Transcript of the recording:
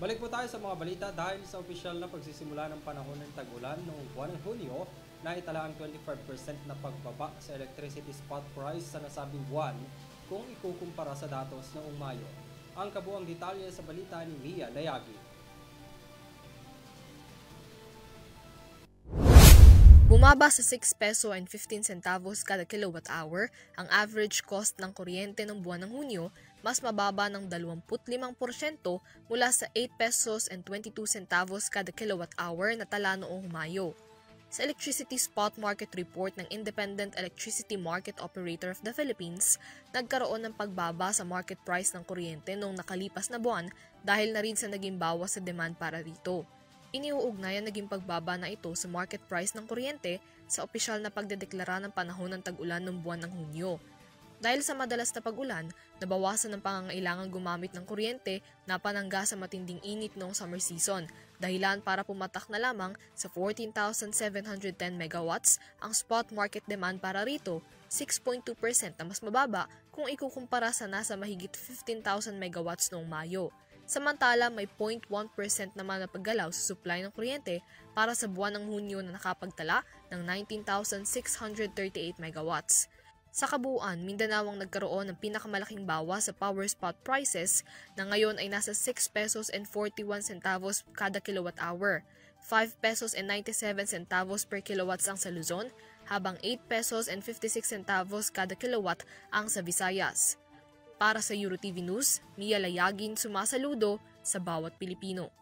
Balik po tayo sa mga balita dahil sa opisyal na pagsisimula ng panahon ng tag-ulan noong buwan ng Hunyo, naitala ang 25% na pagbaba sa electricity spot price sa nasabing buwan kung ikukumpara sa datos noong Mayo. Ang kabuang detalye sa balita ni Mia Layagi. Bumaba sa 6 peso and 15 centavos kada kilowatt hour ang average cost ng kuryente ng buwan ng Hunyo, mas mababa ng 25% mula sa 8 pesos and 22 centavos kada kilowatt hour na tala noong Mayo. Sa Electricity Spot Market Report ng Independent Electricity Market Operator of the Philippines, nagkaroon ng pagbaba sa market price ng kuryente noong nakalipas na buwan dahil na rin sa naging bawas sa demand para rito. Iniuugnay ang naging pagbaba na ito sa market price ng kuryente sa opisyal na pagdedeklara ng panahon ng tag-ulan ng buwan ng Hunyo. Dahil sa madalas na pag-ulan, nabawasan ang pangangailangan gumamit ng kuryente na panangga sa matinding init noong summer season, dahilan para pumatak na lamang sa 14,710 megawatts ang spot market demand para rito, 6.2% na mas mababa kung ikukumpara sa nasa mahigit 15,000 megawatts noong Mayo. Samantala, may 0.1% naman na paggalaw sa supply ng kuryente para sa buwan ng Hunyo na nakapagtala ng 19,638 megawatts. Sa kabuuan, Mindanao ang nagkaroon ng pinakamalaking bawas sa power spot prices na ngayon ay nasa 6 pesos and 41 centavos kada kilowatt hour, 5 pesos and 97 centavos per kilowatts ang sa Luzon, habang 8 pesos and 56 centavos kada kilowatt ang sa Visayas. Para sa EuroTV News, Mia Layagin sumasaludo sa bawat Pilipino.